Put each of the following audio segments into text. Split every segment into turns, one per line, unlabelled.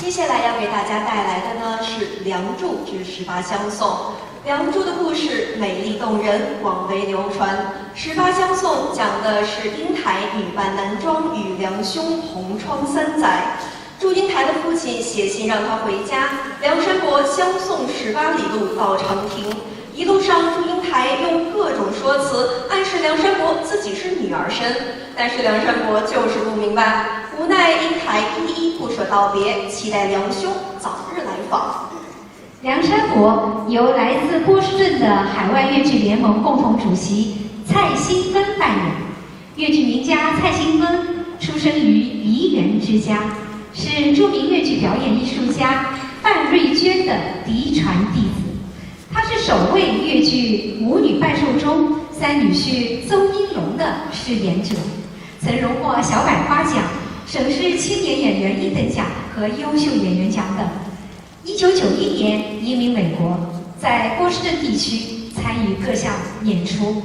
接下来要给大家带来的呢是《梁祝之十八相送》。梁祝的故事美丽动人，广为流传。十八相送讲的是英台女扮男装与梁兄同窗3载。祝英台的父亲写信让她回家，梁山伯相送18里路到长亭。一路上，祝英台用各种说辞暗示梁山伯自己是女儿身，但是梁山伯就是不明白，无奈英台依依不舍道别，期待梁兄早日来访。
梁山伯由来自波士顿的海外越剧联盟共同主席蔡新芬扮演。越剧名家蔡新芬出生于梨园之家，是著名越剧表演艺术家范瑞娟的嫡传弟子。她是首位越剧母女半寿中三女婿邹英龙的饰演者，曾荣获小百花奖、省市青年演员一等奖和优秀演员奖等。1991年移民美国，在波士顿地区参与各项演出。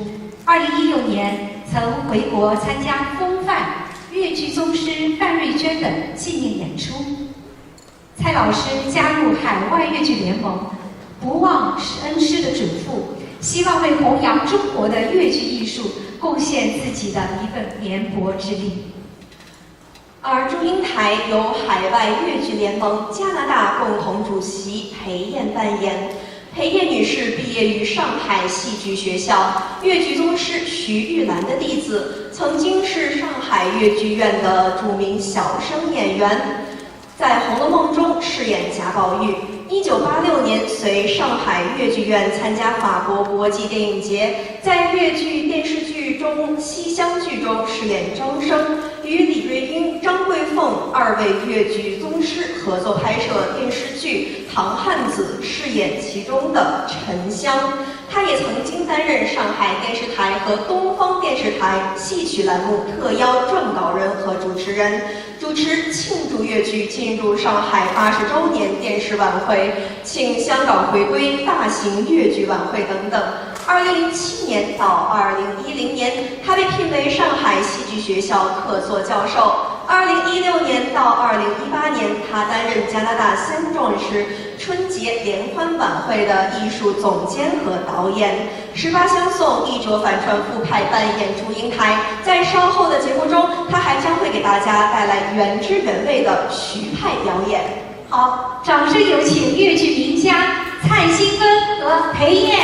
2016年曾回国参加风范越剧宗师范瑞娟的纪念演出。蔡老师加入海外越剧联盟，不忘恩师的嘱咐，希望为弘扬中国的越剧艺术贡献自己的一份绵薄之力。
而祝英台由海外越剧联盟加拿大共同主席裴燕扮演。裴燕女士毕业于上海戏剧学校，越剧宗师徐玉兰的弟子，曾经是上海越剧院的著名小生演员，在《红楼梦》中饰演贾宝玉。1986年随上海越剧院参加法国国际电影节，在越剧电视剧中《西厢剧》中饰演张生，与李瑞英、张桂凤2位越剧宗师合作拍摄电视剧《唐汉子》，饰演其中的沉香。他也曾经担任上海电视台和东方电视台戏曲栏目特邀撰稿人和主持人，主持庆祝越剧进入上海80周年电视晚会、庆香港回归大型越剧晚会等等。2007年到2010年，他被聘为上海戏剧学校客座教授。2016年到2018年，他担任加拿大香壮士春节联欢晚会的艺术总监和导演。十八相送衣着反串副派扮演祝英台，在稍后的节目中，他还将会给大家带来原汁原味的徐派表演。
好，掌声有请越剧名家蔡新芬和裴燕。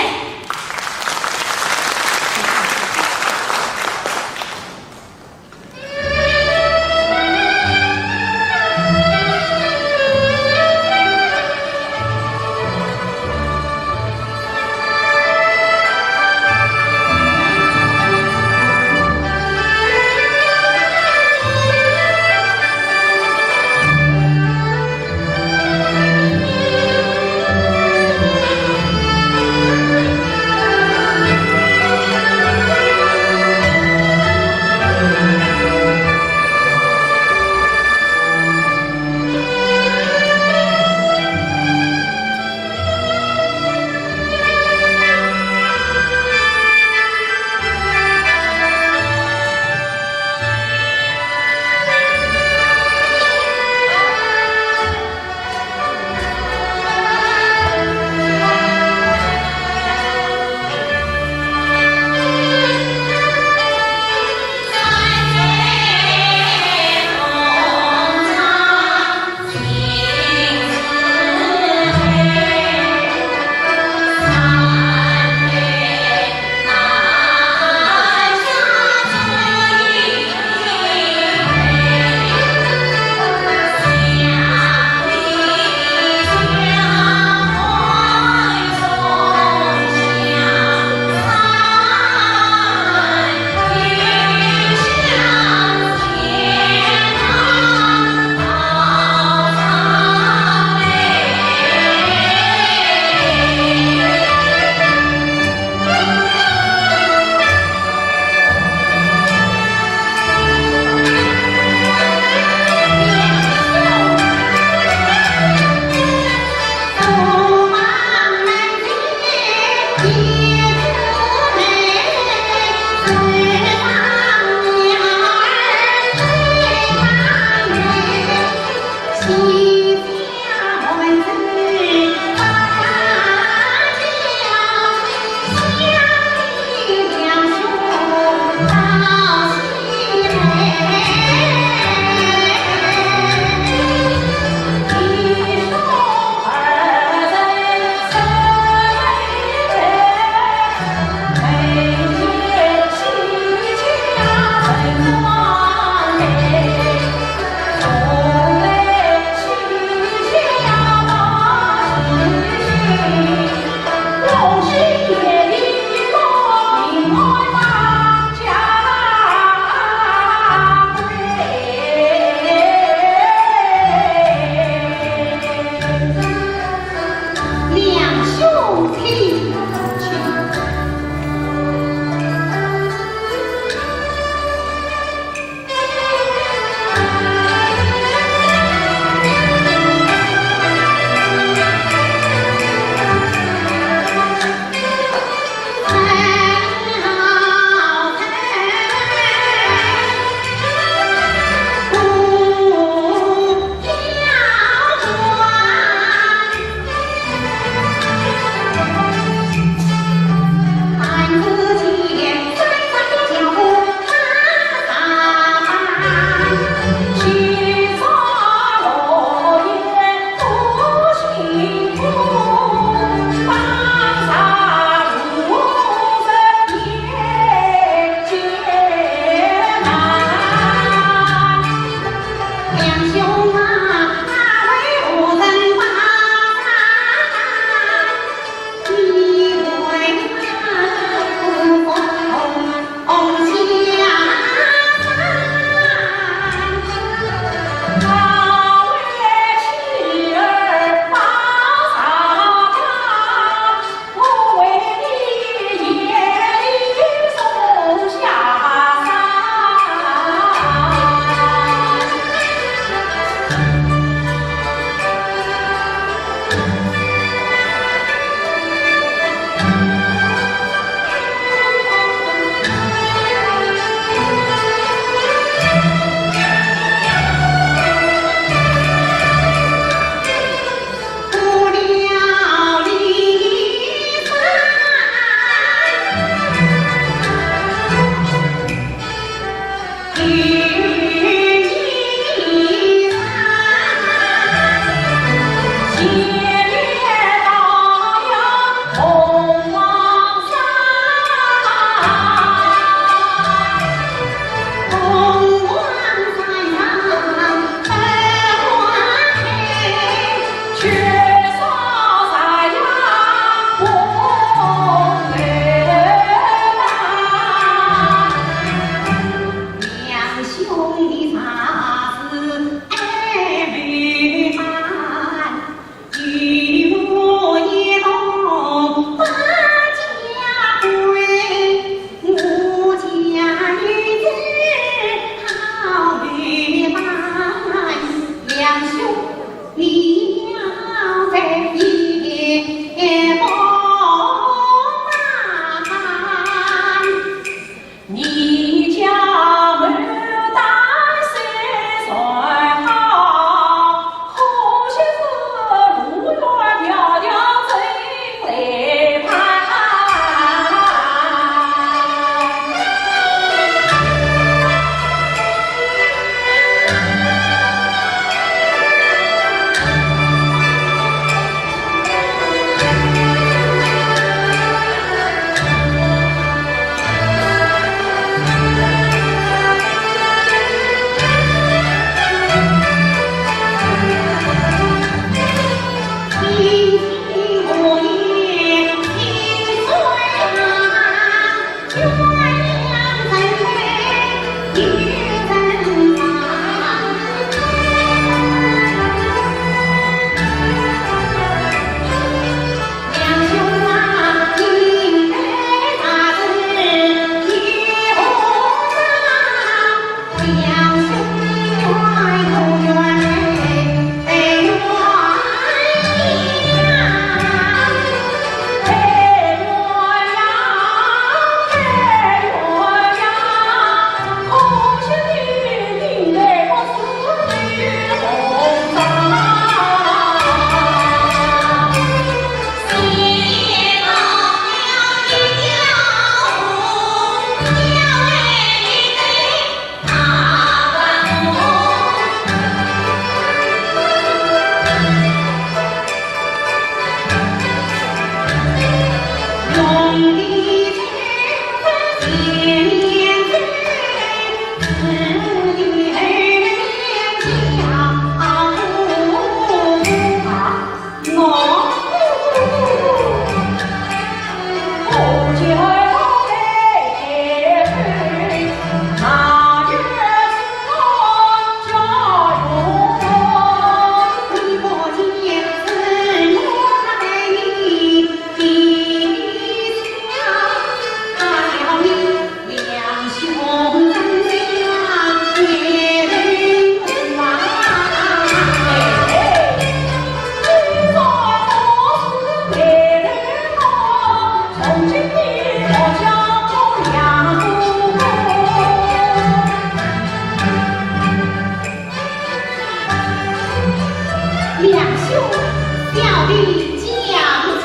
的将错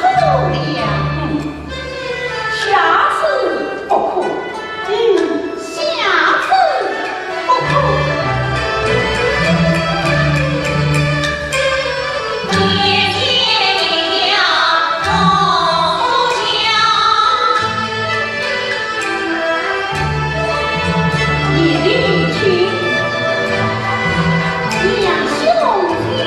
了，下次不可，下次不可。
夜间要龙
夜里去，两兄弟。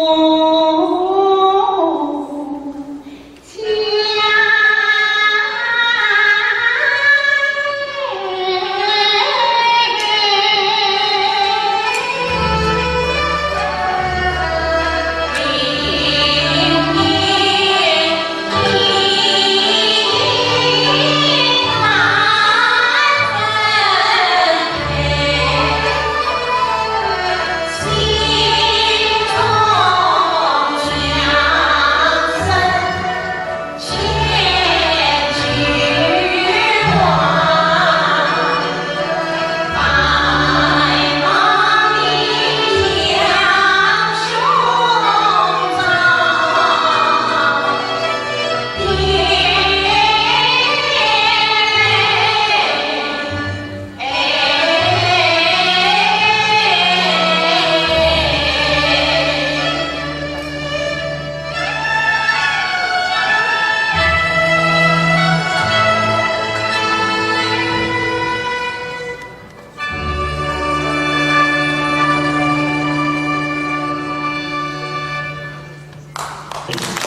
Thank you.